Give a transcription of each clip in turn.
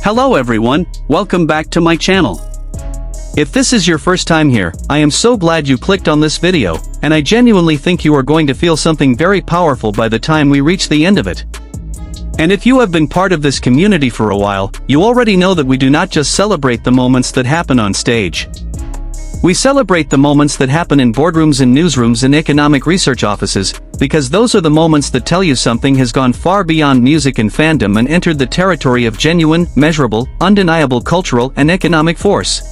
Hello everyone, welcome back to my channel. If this is your first time here, I am so glad you clicked on this video, and I genuinely think you are going to feel something very powerful by the time we reach the end of it. And if you have been part of this community for a while, you already know that we do not just celebrate the moments that happen on stage. We celebrate the moments that happen in boardrooms and newsrooms and economic research offices, because those are the moments that tell you something has gone far beyond music and fandom and entered the territory of genuine, measurable, undeniable cultural and economic force.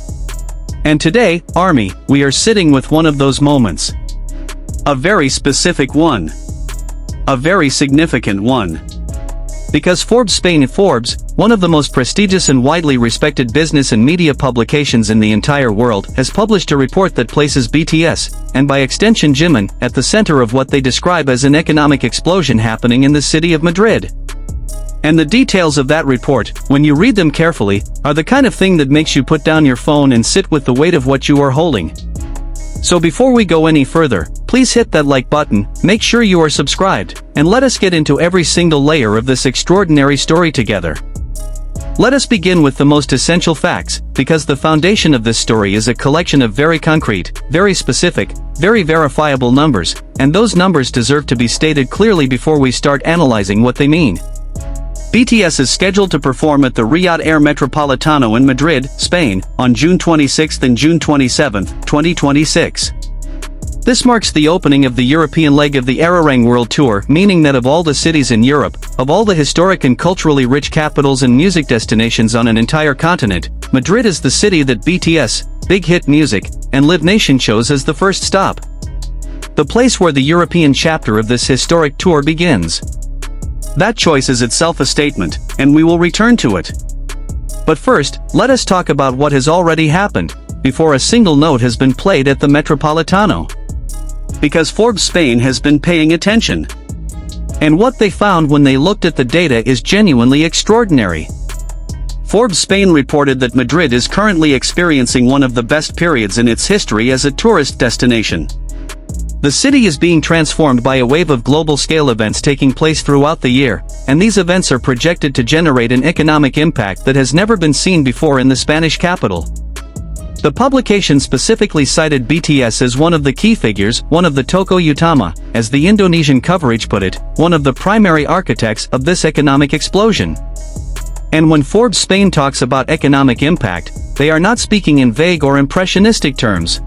And today, Army, we are sitting with one of those moments. A very specific one. A very significant one. Because Forbes, one of the most prestigious and widely respected business and media publications in the entire world, has published a report that places BTS, and by extension Jimin, at the center of what they describe as an economic explosion happening in the city of Madrid. And the details of that report, when you read them carefully, are the kind of thing that makes you put down your phone and sit with the weight of what you are holding. So before we go any further, please hit that like button, make sure you are subscribed, and let us get into every single layer of this extraordinary story together. Let us begin with the most essential facts, because the foundation of this story is a collection of very concrete, very specific, very verifiable numbers, and those numbers deserve to be stated clearly before we start analyzing what they mean. BTS is scheduled to perform at the Riyadh Air Metropolitano in Madrid, Spain, on June 26 and June 27, 2026. This marks the opening of the European leg of the Arirang World Tour, meaning that of all the cities in Europe, of all the historic and culturally rich capitals and music destinations on an entire continent, Madrid is the city that BTS, Big Hit Music, and Live Nation chose as the first stop. The place where the European chapter of this historic tour begins. That choice is itself a statement, and we will return to it. But first, let us talk about what has already happened, before a single note has been played at the Metropolitano. Because Forbes Spain has been paying attention. And what they found when they looked at the data is genuinely extraordinary. Forbes Spain reported that Madrid is currently experiencing one of the best periods in its history as a tourist destination. The city is being transformed by a wave of global-scale events taking place throughout the year, and these events are projected to generate an economic impact that has never been seen before in the Spanish capital. The publication specifically cited BTS as one of the key figures, one of the Toko Utama, as the Indonesian coverage put it, one of the primary architects of this economic explosion. And when Forbes Spain talks about economic impact, they are not speaking in vague or impressionistic terms.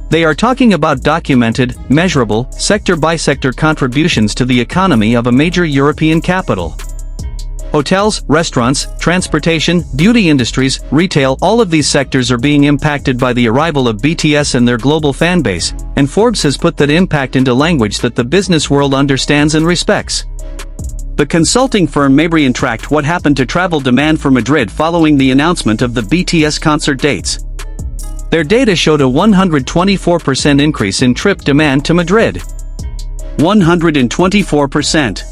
They are talking about documented, measurable, sector-by-sector contributions to the economy of a major European capital. Hotels, restaurants, transportation, beauty industries, retail, all of these sectors are being impacted by the arrival of BTS and their global fanbase, and Forbes has put that impact into language that the business world understands and respects. The consulting firm Mabrian tracked what happened to travel demand for Madrid following the announcement of the BTS concert dates. Their data showed a 124% increase in trip demand to Madrid. 124%.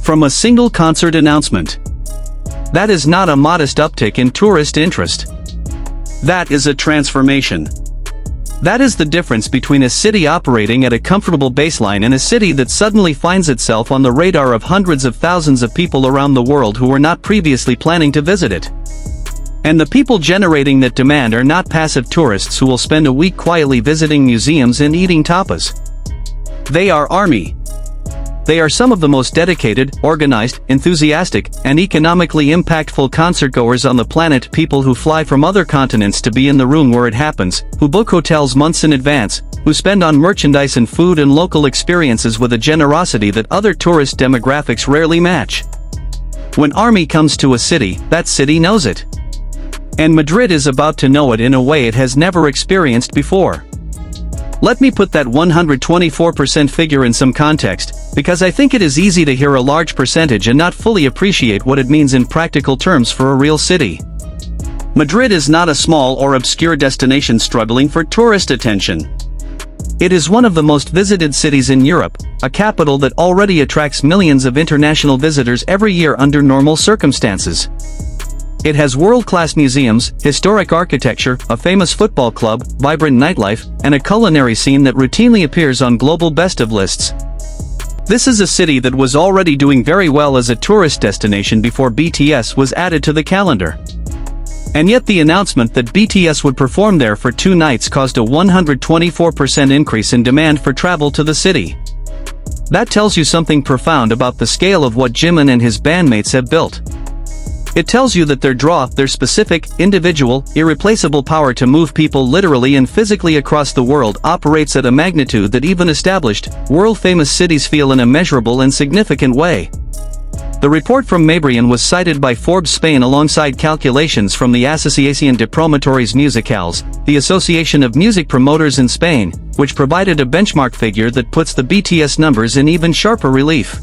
From a single concert announcement. That is not a modest uptick in tourist interest. That is a transformation. That is the difference between a city operating at a comfortable baseline and a city that suddenly finds itself on the radar of hundreds of thousands of people around the world who were not previously planning to visit it. And the people generating that demand are not passive tourists who will spend a week quietly visiting museums and eating tapas. They are Army. They are some of the most dedicated, organized, enthusiastic, and economically impactful concertgoers on the planet, people who fly from other continents to be in the room where it happens, who book hotels months in advance, who spend on merchandise and food and local experiences with a generosity that other tourist demographics rarely match. When Army comes to a city, that city knows it. And Madrid is about to know it in a way it has never experienced before. Let me put that 124% figure in some context, because I think it is easy to hear a large percentage and not fully appreciate what it means in practical terms for a real city. Madrid is not a small or obscure destination struggling for tourist attention. It is one of the most visited cities in Europe, a capital that already attracts millions of international visitors every year under normal circumstances. It has world-class museums, historic architecture, a famous football club, vibrant nightlife, and a culinary scene that routinely appears on global best of lists. This is a city that was already doing very well as a tourist destination before BTS was added to the calendar. And yet the announcement that BTS would perform there for 2 nights caused a 124% increase in demand for travel to the city. That tells you something profound about the scale of what Jimin and his bandmates have built. It tells you that their specific, individual, irreplaceable power to move people literally and physically across the world operates at a magnitude that even established, world-famous cities feel in a measurable and significant way. The report from Mabrian was cited by Forbes Spain alongside calculations from the Asociación de Promotores Musicales, the Association of Music Promoters in Spain, which provided a benchmark figure that puts the BTS numbers in even sharper relief.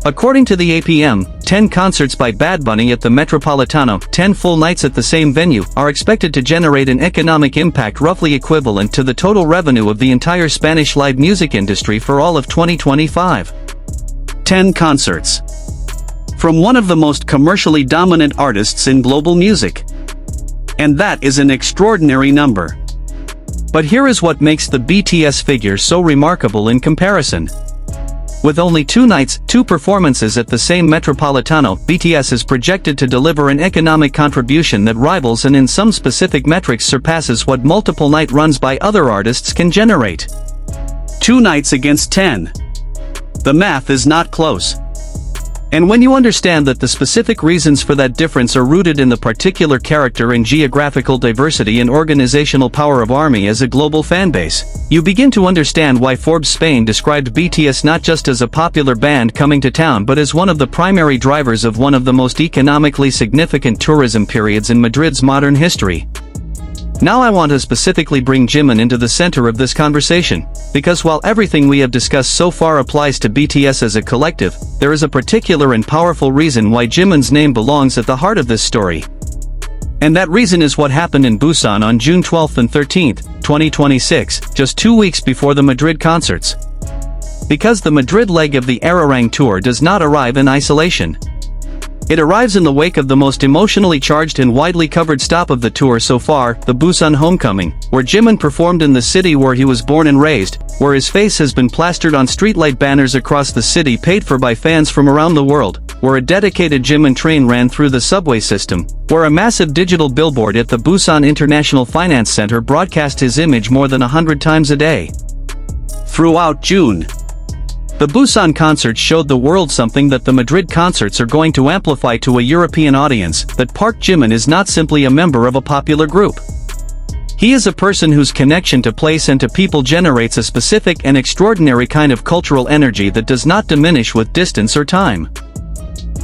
According to the APM, 10 concerts by Bad Bunny at the Metropolitano, 10 full nights at the same venue, are expected to generate an economic impact roughly equivalent to the total revenue of the entire Spanish live music industry for all of 2025. 10 concerts. From one of the most commercially dominant artists in global music. And that is an extraordinary number. But here is what makes the BTS figure so remarkable in comparison. With only 2 nights, 2 performances at the same Metropolitano, BTS is projected to deliver an economic contribution that rivals and in some specific metrics surpasses what multiple night runs by other artists can generate. 2 nights against 10. The math is not close. And when you understand that the specific reasons for that difference are rooted in the particular character and geographical diversity and organizational power of ARMY as a global fanbase, you begin to understand why Forbes Spain described BTS not just as a popular band coming to town but as one of the primary drivers of one of the most economically significant tourism periods in Madrid's modern history. Now I want to specifically bring Jimin into the center of this conversation, because while everything we have discussed so far applies to BTS as a collective, there is a particular and powerful reason why Jimin's name belongs at the heart of this story. And that reason is what happened in Busan on June 12 and 13, 2026, just 2 weeks before the Madrid concerts. Because the Madrid leg of the Arirang tour does not arrive in isolation. It arrives in the wake of the most emotionally charged and widely covered stop of the tour so far, the Busan Homecoming, where Jimin performed in the city where he was born and raised, where his face has been plastered on streetlight banners across the city paid for by fans from around the world, where a dedicated Jimin train ran through the subway system, where a massive digital billboard at the Busan International Finance Center broadcast his image more than 100 times a day. Throughout June, the Busan concert showed the world something that the Madrid concerts are going to amplify to a European audience, that ParkJimin is not simply a member of a popular group. He is a person whose connection to place and to people generates a specific and extraordinary kind of cultural energy that does not diminish with distance or time.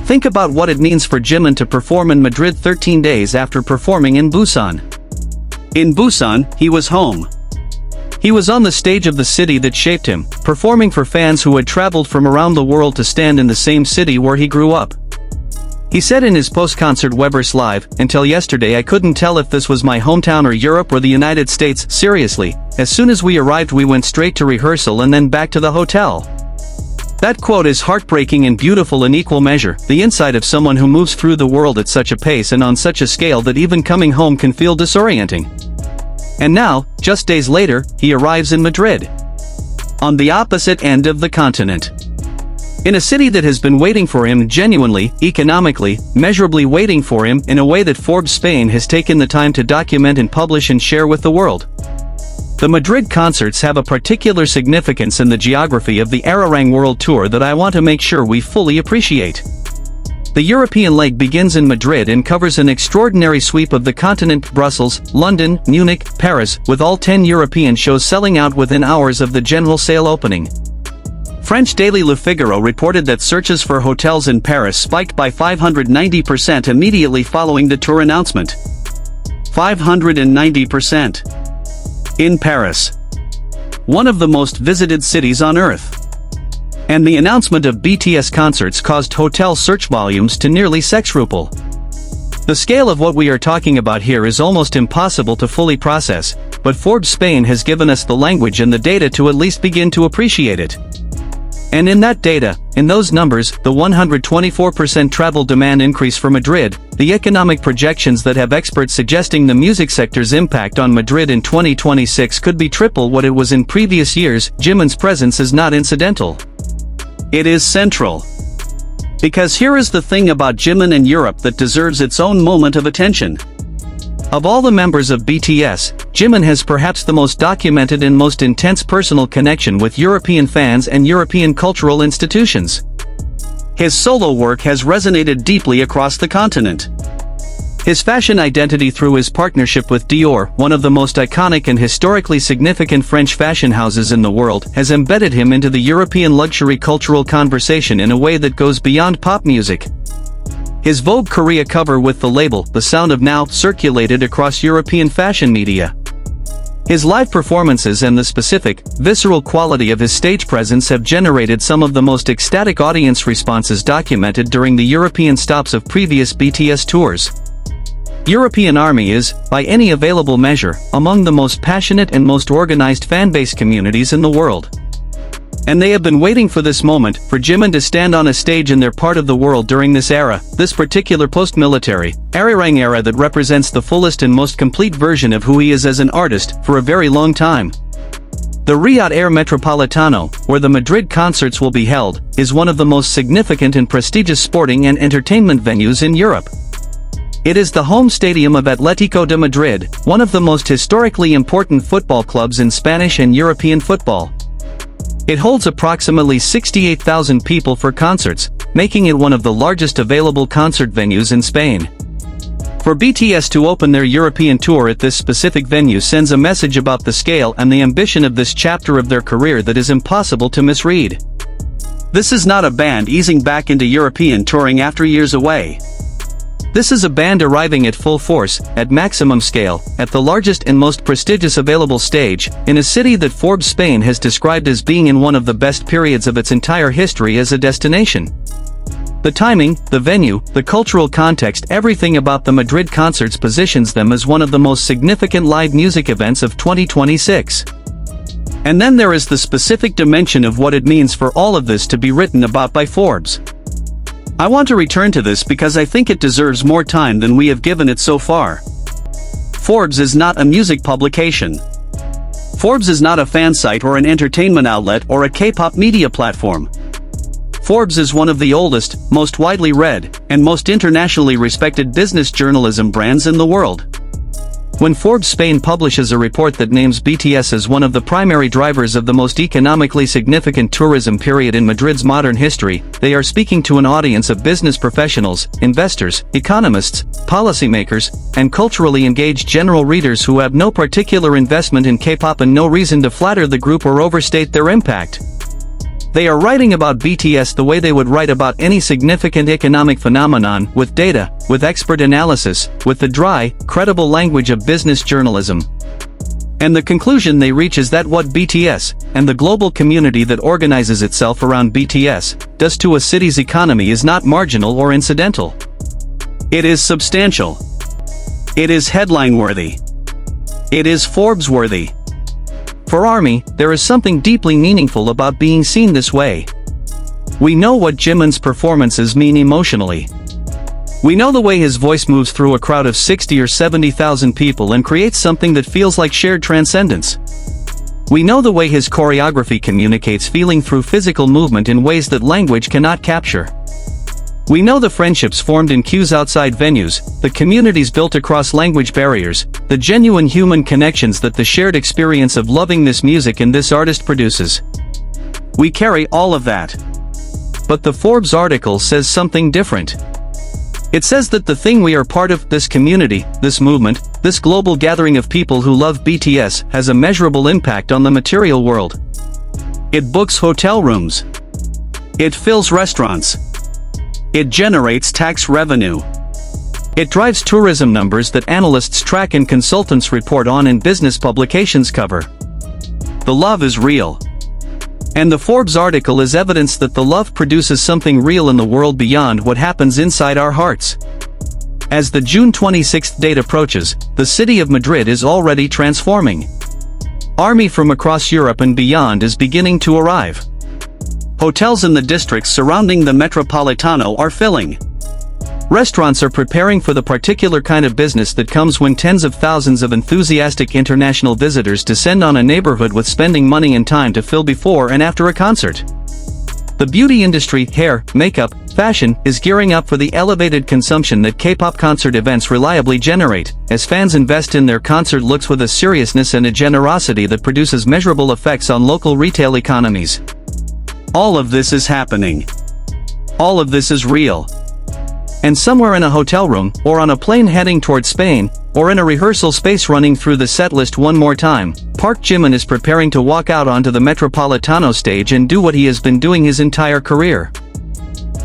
Think about what it means for Jimin to perform in Madrid 13 days after performing in Busan. In Busan, he was home. He was on the stage of the city that shaped him, performing for fans who had traveled from around the world to stand in the same city where he grew up. He said in his post-concert Weber's Live, "Until yesterday I couldn't tell if this was my hometown or Europe or the United States. Seriously, as soon as we arrived we went straight to rehearsal and then back to the hotel." That quote is heartbreaking and beautiful in equal measure, the insight of someone who moves through the world at such a pace and on such a scale that even coming home can feel disorienting. And now, just days later, he arrives in Madrid. On the opposite end of the continent. In a city that has been waiting for him genuinely, economically, measurably waiting for him in a way that Forbes Spain has taken the time to document and publish and share with the world. The Madrid concerts have a particular significance in the geography of the Arirang World Tour that I want to make sure we fully appreciate. The European leg begins in Madrid and covers an extraordinary sweep of the continent: Brussels, London, Munich, Paris, with all 10 European shows selling out within hours of the general sale opening. French daily Le Figaro reported that searches for hotels in Paris spiked by 590% immediately following the tour announcement. 590%. In Paris. One of the most visited cities on Earth. And the announcement of BTS concerts caused hotel search volumes to nearly sextuple. The scale of what we are talking about here is almost impossible to fully process, but Forbes Spain has given us the language and the data to at least begin to appreciate it. And in that data, in those numbers, the 124% travel demand increase for Madrid, the economic projections that have experts suggesting the music sector's impact on Madrid in 2026 could be triple what it was in previous years, Jimin's presence is not incidental. It is central. Because here is the thing about Jimin and Europe that deserves its own moment of attention. Of all the members of BTS, Jimin has perhaps the most documented and most intense personal connection with European fans and European cultural institutions. His solo work has resonated deeply across the continent. His fashion identity through his partnership with Dior, one of the most iconic and historically significant French fashion houses in the world, has embedded him into the European luxury cultural conversation in a way that goes beyond pop music. His Vogue Korea cover with the label The Sound of Now circulated across European fashion media. His live performances and the specific, visceral quality of his stage presence have generated some of the most ecstatic audience responses documented during the European stops of previous BTS tours. European Army is, by any available measure, among the most passionate and most organized fanbase communities in the world. And they have been waiting for this moment, for Jimin to stand on a stage in their part of the world during this era, this particular post-military, Arirang era that represents the fullest and most complete version of who he is as an artist, for a very long time. The Riyadh Air Metropolitano, where the Madrid concerts will be held, is one of the most significant and prestigious sporting and entertainment venues in Europe. It is the home stadium of Atlético de Madrid, one of the most historically important football clubs in Spanish and European football. It holds approximately 68,000 people for concerts, making it one of the largest available concert venues in Spain. For BTS to open their European tour at this specific venue sends a message about the scale and the ambition of this chapter of their career that is impossible to misread. This is not a band easing back into European touring after years away. This is a band arriving at full force, at maximum scale, at the largest and most prestigious available stage, in a city that Forbes Spain has described as being in one of the best periods of its entire history as a destination. The timing, the venue, the cultural context, everything about the Madrid concerts positions them as one of the most significant live music events of 2026. And then there is the specific dimension of what it means for all of this to be written about by Forbes. I want to return to this because I think it deserves more time than we have given it so far. Forbes is not a music publication. Forbes is not a fan site or an entertainment outlet or a K-pop media platform. Forbes is one of the oldest, most widely read, and most internationally respected business journalism brands in the world. When Forbes Spain publishes a report that names BTS as one of the primary drivers of the most economically significant tourism period in Madrid's modern history, they are speaking to an audience of business professionals, investors, economists, policymakers, and culturally engaged general readers who have no particular investment in K-pop and no reason to flatter the group or overstate their impact. They are writing about BTS the way they would write about any significant economic phenomenon, with data, with expert analysis, with the dry, credible language of business journalism. And the conclusion they reach is that what BTS, and the global community that organizes itself around BTS, does to a city's economy is not marginal or incidental. It is substantial. It is headline-worthy. It is Forbes-worthy. For ARMY, there is something deeply meaningful about being seen this way. We know what Jimin's performances mean emotionally. We know the way his voice moves through a crowd of 60 or 70,000 people and creates something that feels like shared transcendence. We know the way his choreography communicates feeling through physical movement in ways that language cannot capture. We know the friendships formed in queues outside venues, the communities built across language barriers, the genuine human connections that the shared experience of loving this music and this artist produces. We carry all of that. But the Forbes article says something different. It says that the thing we are part of, this community, this movement, this global gathering of people who love BTS, has a measurable impact on the material world. It books hotel rooms. It fills restaurants. It generates tax revenue. It drives tourism numbers that analysts track and consultants report on and business publications cover. The love is real. And the Forbes article is evidence that the love produces something real in the world beyond what happens inside our hearts. As the June 26th date approaches, the city of Madrid is already transforming. ARMY from across Europe and beyond is beginning to arrive. Hotels in the districts surrounding the Metropolitano are filling. Restaurants are preparing for the particular kind of business that comes when tens of thousands of enthusiastic international visitors descend on a neighborhood with spending money and time to fill before and after a concert. The beauty industry, hair, makeup, fashion, is gearing up for the elevated consumption that K-pop concert events reliably generate, as fans invest in their concert looks with a seriousness and a generosity that produces measurable effects on local retail economies. All of this is happening. All of this is real. And somewhere in a hotel room, or on a plane heading towards Spain, or in a rehearsal space running through the set list one more time, ParkJimin is preparing to walk out onto the Metropolitano stage and do what he has been doing his entire career.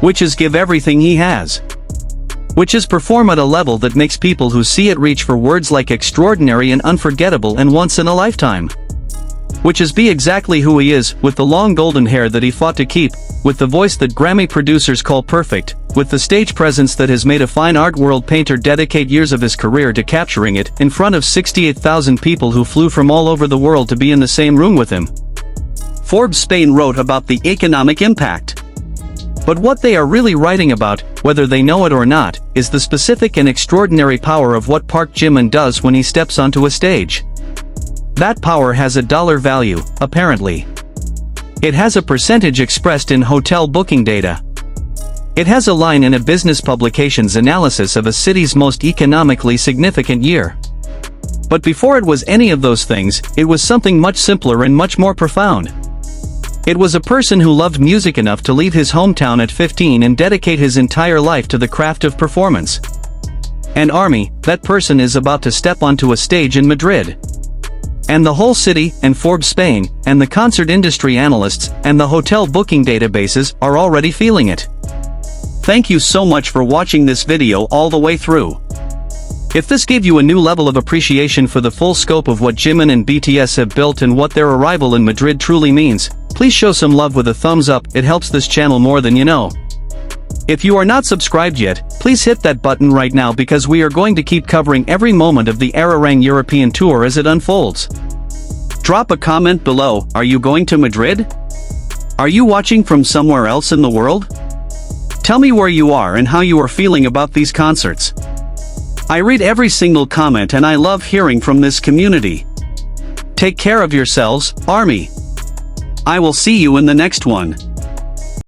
Which is give everything he has. Which is perform at a level that makes people who see it reach for words like extraordinary and unforgettable and once in a lifetime. Which is be exactly who he is, with the long golden hair that he fought to keep, with the voice that Grammy producers call perfect, with the stage presence that has made a fine art world painter dedicate years of his career to capturing it, in front of 68,000 people who flew from all over the world to be in the same room with him. Forbes Spain wrote about the economic impact. But what they are really writing about, whether they know it or not, is the specific and extraordinary power of what ParkJimin does when he steps onto a stage. That power has a dollar value, apparently. It has a percentage expressed in hotel booking data. It has a line in a business publication's analysis of a city's most economically significant year. But before it was any of those things, it was something much simpler and much more profound. It was a person who loved music enough to leave his hometown at 15 and dedicate his entire life to the craft of performance. And Army, that person is about to step onto a stage in Madrid. And the whole city, and Forbes Spain, and the concert industry analysts, and the hotel booking databases, are already feeling it. Thank you so much for watching this video all the way through. If this gave you a new level of appreciation for the full scope of what Jimin and BTS have built and what their arrival in Madrid truly means, please show some love with a thumbs up, it helps this channel more than you know. If you are not subscribed yet, please hit that button right now because we are going to keep covering every moment of the Ararang European tour as it unfolds. Drop a comment below, are you going to Madrid? Are you watching from somewhere else in the world? Tell me where you are and how you are feeling about these concerts. I read every single comment and I love hearing from this community. Take care of yourselves, Army. I will see you in the next one.